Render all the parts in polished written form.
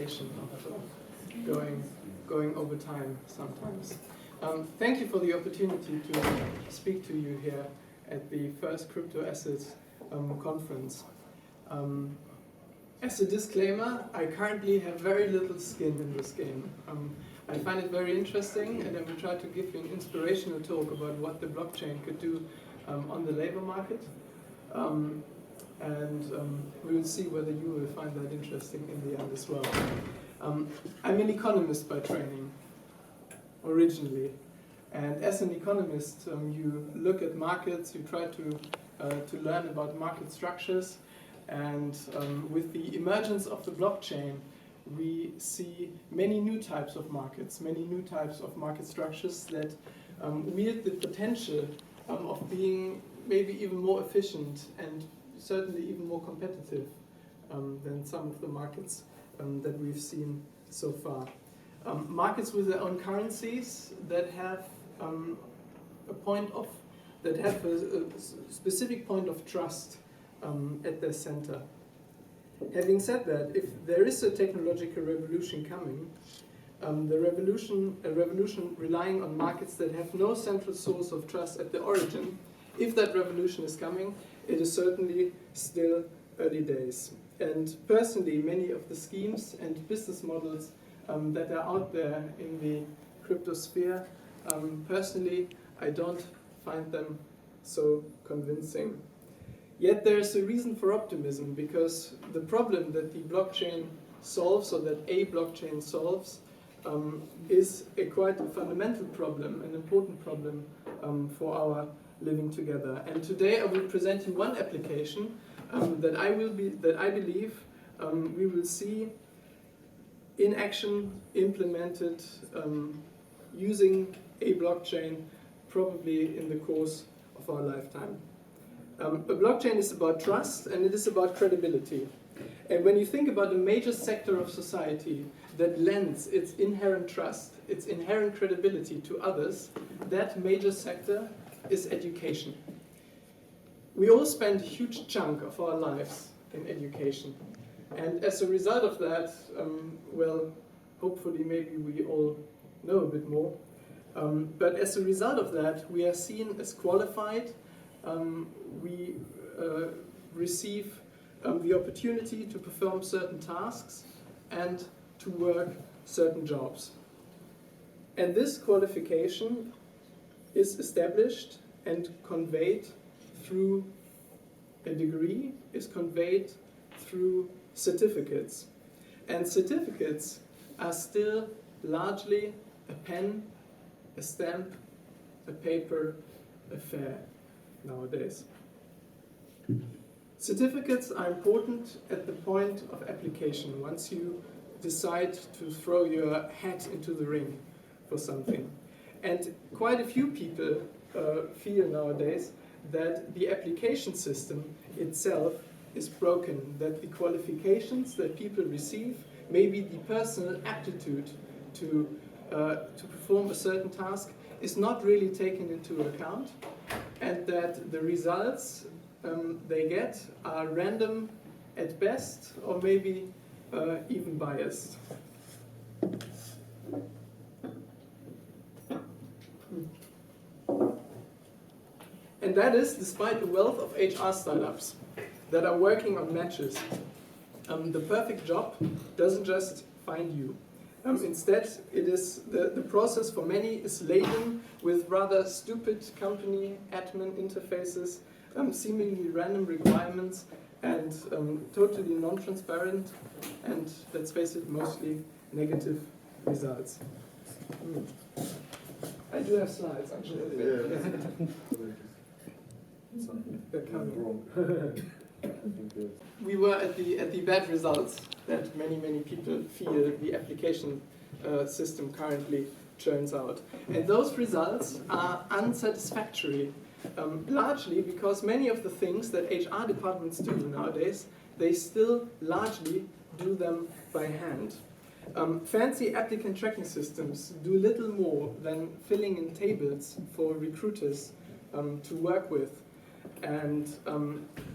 conversation going over time sometimes. Thank you for the opportunity to speak to you here at the first Crypto Assets conference. As a disclaimer, I currently have very little skin in this game. I find it very interesting, and I will try to give you an inspirational talk about what the blockchain could do on the labor market. We will see whether you will find that interesting in the end as well. I'm an economist by training, originally. And as an economist, you look at markets, you try to learn about market structures. And with the emergence of the blockchain, we see many new types of markets, many new types of market structures that wield the potential of being maybe even more efficient and certainly even more competitive than some of the markets that we've seen so far. Markets with their own currencies that have a specific point of trust at their center. Having said that, if there is a technological revolution coming, a revolution relying on markets that have no central source of trust at the origin, if that revolution is coming, it is certainly still early days. And personally, many of the schemes and business models that are out there in the crypto sphere, personally, I don't find them so convincing. Yet there is a reason for optimism, because the problem that the blockchain solves, or that a blockchain solves, is a quite fundamental problem, an important problem for our living together. And today I will present you one application that I believe we will see in action, implemented using a blockchain, probably in the course of our lifetime. A blockchain is about trust, and it is about credibility. And when you think about a major sector of society that lends its inherent trust, its inherent credibility to others, that major sector is education. We all spend a huge chunk of our lives in education. And as a result of that, well, hopefully maybe we all know a bit more. But as a result of that, we are seen as qualified. We receive the opportunity to perform certain tasks and to work certain jobs. And this qualification is established and conveyed through a degree, is conveyed through certificates. And certificates are still largely a pen, a stamp, a paper affair nowadays. Certificates are important at the point of application, once you decide to throw your hat into the ring for something. And quite a few people feel nowadays that the application system itself is broken, that the qualifications that people receive, maybe the personal aptitude to perform a certain task, is not really taken into account, and that the results they get are random at best, or maybe even biased. And that is despite the wealth of HR startups that are working on matches. The perfect job doesn't just find you. Instead, it is the process for many is laden with rather stupid company admin interfaces, seemingly random requirements, and totally non-transparent, and let's face it, mostly negative results. I do have slides, actually. They're coming wrong. We were at the bad results that many people feel the application system currently churns out. And those results are unsatisfactory, largely because many of the things that HR departments do nowadays, they still largely do them by hand. Fancy applicant tracking systems do little more than filling in tables for recruiters to work with. And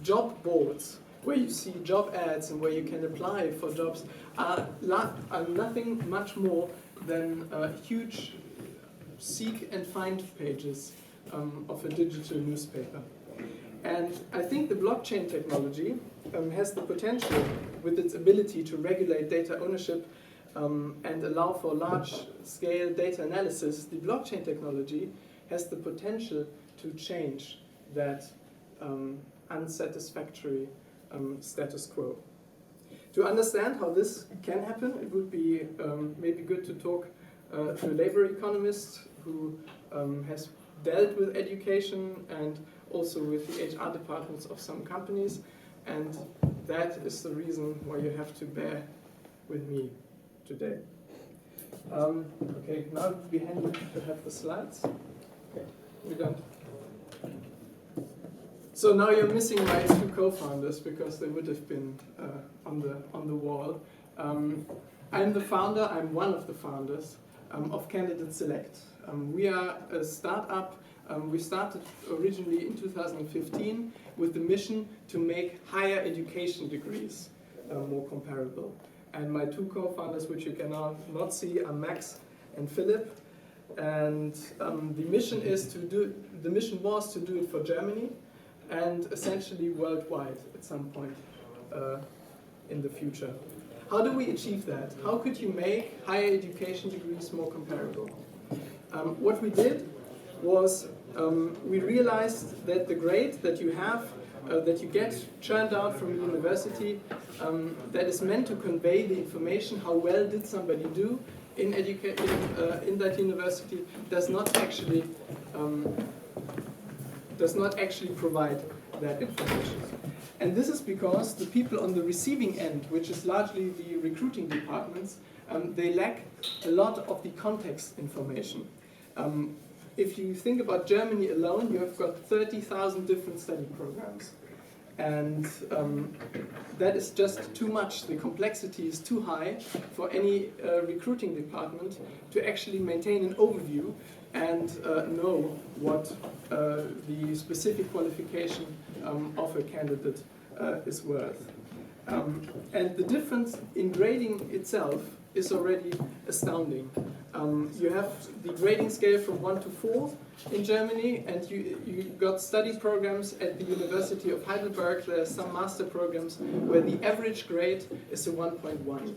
job boards where you see job ads and where you can apply for jobs, are nothing much more than huge seek and find pages of a digital newspaper. And I think the blockchain technology has the potential, with its ability to regulate data ownership and allow for large-scale data analysis, the blockchain technology has the potential to change that unsatisfactory status quo. To understand how this can happen, it would be maybe good to talk to a labor economist who has dealt with education and also with the HR departments of some companies, and that is the reason why you have to bear with me today. Okay, now it would be handy to have the slides. Okay, we're done. So now you're missing my two co-founders because they would have been on the wall. I'm the founder, I'm one of the founders of Candidate Select. We are a startup. We started originally in 2015 with the mission to make higher education degrees more comparable. And my two co-founders, which you can now not see, are Max and Philip. And the mission was to do it for Germany and essentially worldwide at some point in the future. How do we achieve that? How could you make higher education degrees more comparable? What we did was we realized that the grade that you have, that you get churned out from the university, that is meant to convey the information, how well did somebody do in that university, does not actually provide that information. And this is because the people on the receiving end, which is largely the recruiting departments, they lack a lot of the context information. If you think about Germany alone, you have got 30,000 different study programs. And that is just too much. The complexity is too high for any recruiting department to actually maintain an overview and know what the specific qualification of a candidate is worth. And the difference in grading itself is already astounding. You have the grading scale from 1 to 4 in Germany, and you got study programs at the University of Heidelberg. There are some master programs where the average grade is a 1.1.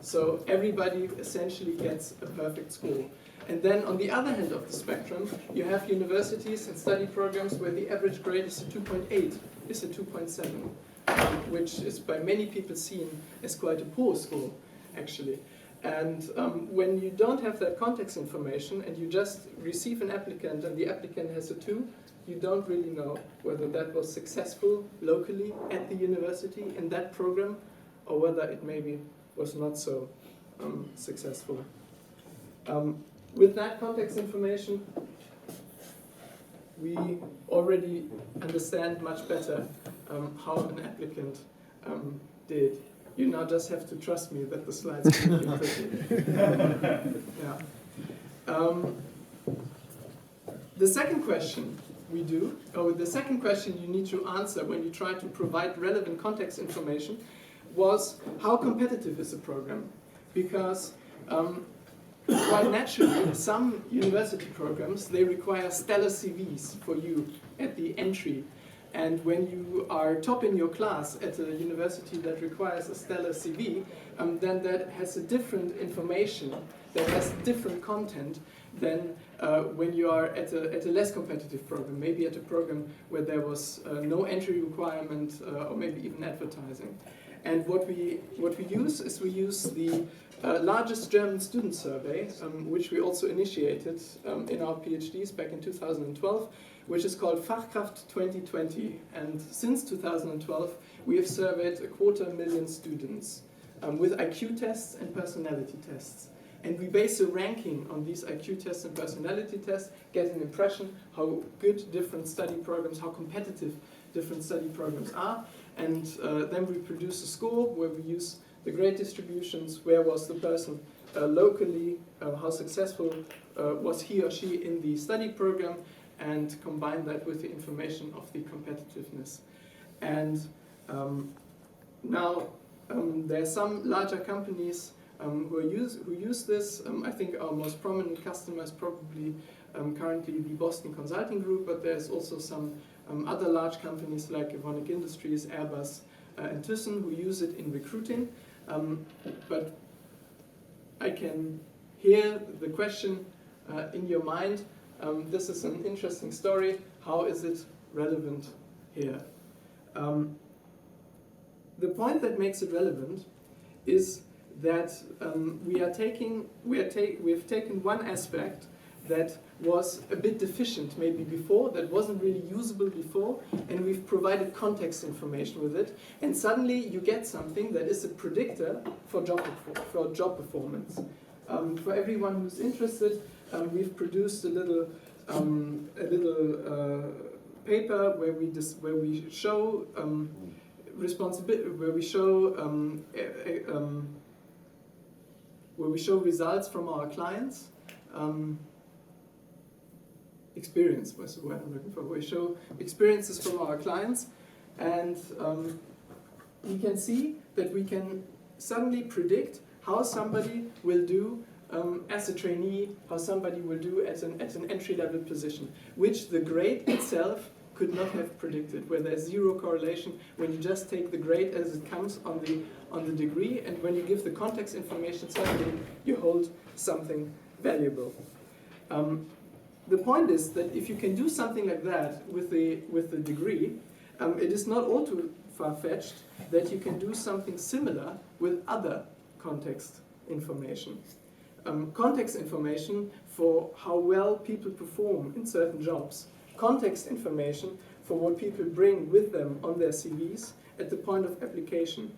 So everybody essentially gets a perfect score. And then on the other end of the spectrum, you have universities and study programs where the average grade is a 2.8, is a 2.7, which is by many people seen as quite a poor score, actually. And when you don't have that context information and you just receive an applicant and the applicant has a 2, you don't really know whether that was successful locally at the university in that program or whether it maybe was not so successful. With that context information, we already understand much better how an applicant did. You now just have to trust me that the slides can be pretty. Yeah. The second question the second question you need to answer when you try to provide relevant context information was how competitive is the program? Because quite naturally, some university programs, they require stellar CVs for you at the entry. And when you are top in your class at a university that requires a stellar CV, then that has a different information, that has different content than when you are at a less competitive program, maybe at a program where there was no entry requirement or maybe even advertising. And what we use is we use the largest German student survey, which we also initiated in our PhDs back in 2012, which is called Fachkraft 2020. And since 2012, we have surveyed 250,000 students with IQ tests and personality tests. And we base a ranking on these IQ tests and personality tests, get an impression how good different study programs, how competitive different study programs are. And then we produce a score where we use the grade distributions, where was the person locally, how successful was he or she in the study program, and combine that with the information of the competitiveness. And Now, there are some larger companies who use this. I think our most prominent customer is probably currently the Boston Consulting Group, but there's also some other large companies like Evonik Industries, Airbus, and Thyssen who use it in recruiting. But I can hear the question in your mind. This is an interesting story. How is it relevant here? The point that makes it relevant is that we have taken one aspect that was a bit deficient maybe before, that wasn't really usable before, and we've provided context information with it, and suddenly you get something that is a predictor for job performance. For everyone who's interested, we've produced a little paper where we show results from our clients. Experience was the word I'm looking for. We show experiences from our clients, and we can see that we can suddenly predict how somebody will do as a trainee, how somebody will do at an entry-level position, which the grade itself could not have predicted, where there's zero correlation when you just take the grade as it comes on the degree, and when you give the context information, suddenly you hold something valuable. The point is that if you can do something like that with the degree, it is not all too far-fetched that you can do something similar with other context information. Context information for how well people perform in certain jobs. Context information for what people bring with them on their CVs at the point of application.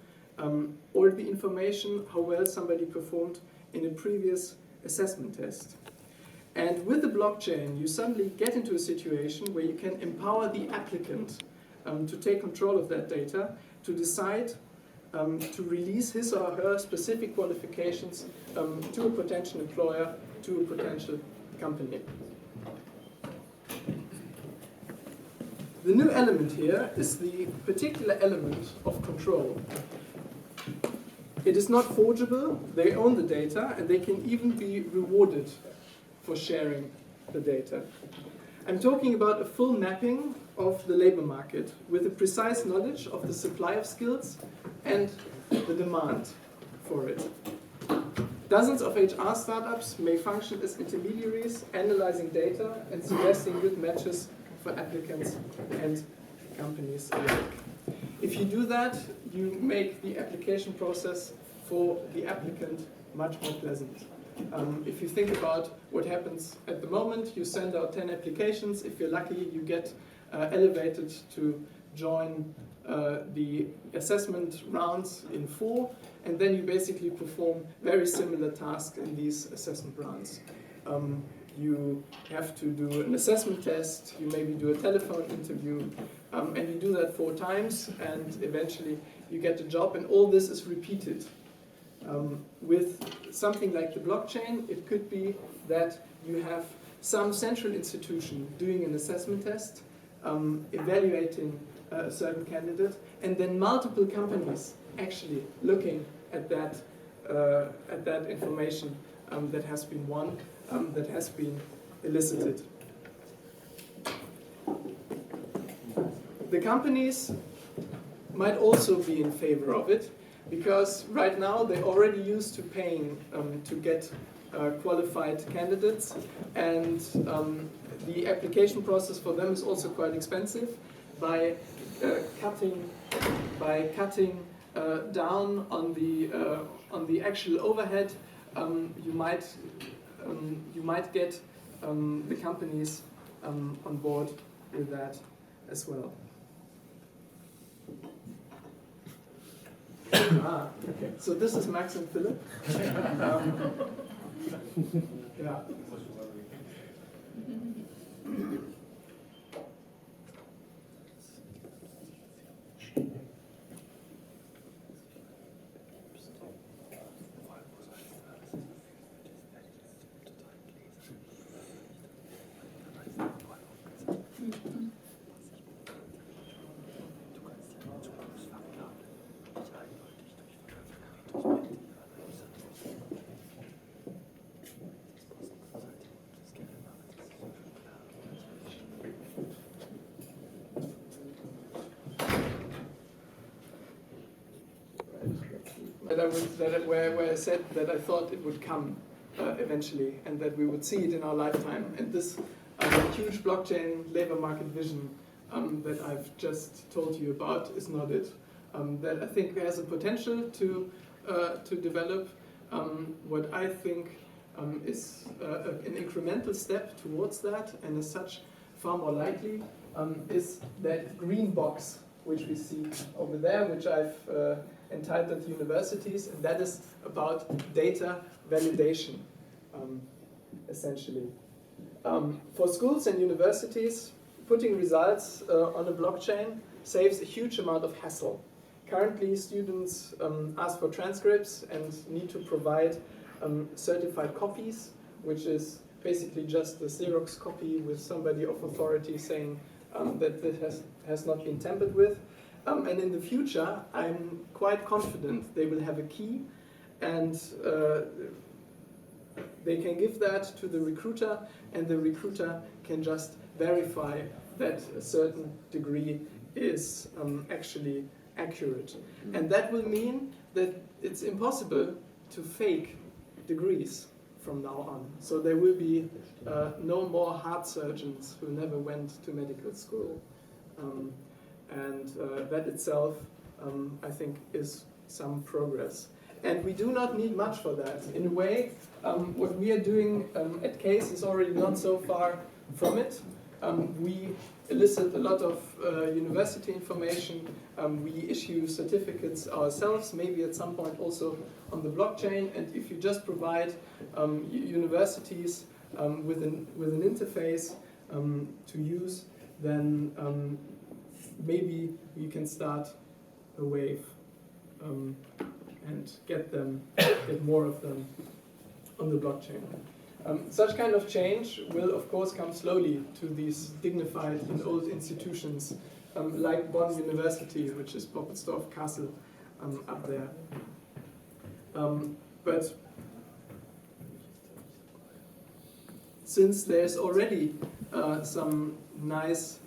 Or the information how well somebody performed in a previous assessment test. And with the blockchain, you suddenly get into a situation where you can empower the applicant to take control of that data, to decide to release his or her specific qualifications to a potential employer, to a potential company. The new element here is the particular element of control. It is not forgeable, they own the data, and they can even be rewarded for sharing the data. I'm talking about a full mapping of the labor market with a precise knowledge of the supply of skills and the demand for it. Dozens of HR startups may function as intermediaries, analyzing data and suggesting good matches for applicants and companies alike. If you do that, you make the application process for the applicant much more pleasant. If you think about what happens at the moment, you send out 10 applications. If you're lucky, you get elevated to join the assessment rounds in 4, and then you basically perform very similar tasks in these assessment rounds. You have to do an assessment test, you maybe do a telephone interview, and you do that 4 times, and eventually you get the job, and all this is repeated. With something like the blockchain, it could be that you have some central institution doing an assessment test, evaluating a certain candidate, and then multiple companies actually looking at that information that has been won, that has been elicited. The companies might also be in favor of it, because right now they're already used to paying to get qualified candidates, and the application process for them is also quite expensive. By cutting down on the actual overhead, you might get the companies on board with that as well. Okay. So this is Max and Philip. Yeah. where I said that I thought it would come eventually, and that we would see it in our lifetime. And this huge blockchain labor market vision that I've just told you about is not it. That I think has a potential to develop. What I think is an incremental step towards that, and as such far more likely, is that green box which we see over there, which I've entitled Universities, and that is about data validation, essentially. For schools and universities, putting results on a blockchain saves a huge amount of hassle. Currently, students ask for transcripts and need to provide certified copies, which is basically just a Xerox copy with somebody of authority saying that this has not been tampered with. And in the future, I'm quite confident they will have a key, and they can give that to the recruiter, and the recruiter can just verify that a certain degree is actually accurate. And that will mean that it's impossible to fake degrees from now on. So there will be no more heart surgeons who never went to medical school. And that itself, I think, is some progress. And we do not need much for that. In a way, what we are doing at CASE is already not so far from it. We elicit a lot of university information. We issue certificates ourselves, maybe at some point also on the blockchain. And if you just provide universities with an interface to use, then maybe you can start a wave and get more of them on the blockchain. Such kind of change will, of course, come slowly to these dignified and old institutions like Bonn University, which is Poppelsdorf Castle up there. But since there's already some nice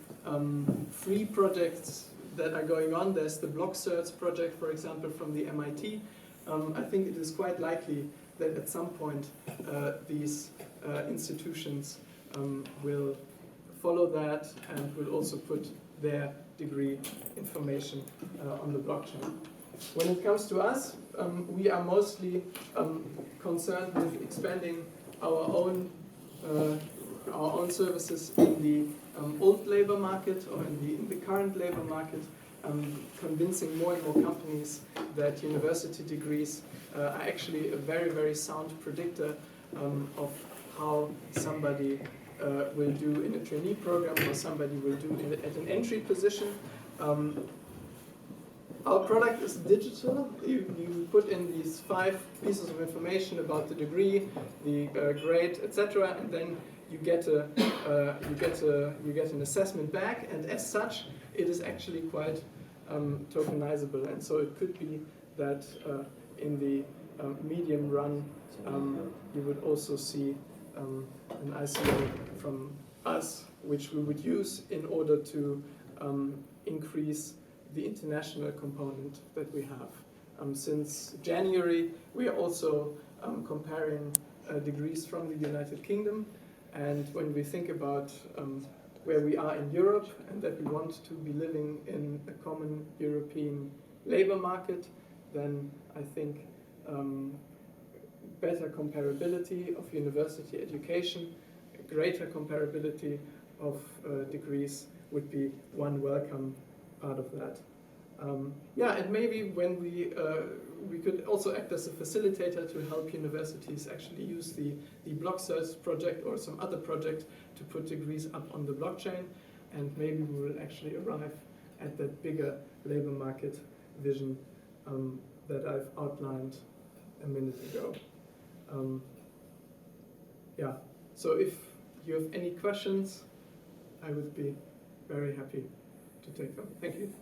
free projects that are going on, there's the BlockCerts project, for example, from the MIT, I think it is quite likely that at some point these institutions will follow that and will also put their degree information on the blockchain. When it comes to us, we are mostly concerned with expanding our own services in the old labor market, or in the current labor market, convincing more and more companies that university degrees are actually a very, very sound predictor of how somebody will do in a trainee program, or somebody will do at an entry position. Our product is digital. You put in these 5 pieces of information about the degree, the grade, etc., and then you get an assessment back. And as such, it is actually quite tokenizable. And so it could be that in the medium run, you would also see an ICO from us, which we would use in order to increase the international component that we have. Since January, we are also comparing degrees from the United Kingdom. And when we think about where we are in Europe, and that we want to be living in a common European labor market, then I think better comparability of university education, greater comparability of degrees would be one welcome part of that. And maybe when we could also act as a facilitator to help universities actually use the BlockCerts project or some other project to put degrees up on the blockchain, and maybe we will actually arrive at that bigger labor market vision that I've outlined a minute ago. So if you have any questions, I would be very happy to take them. Thank you.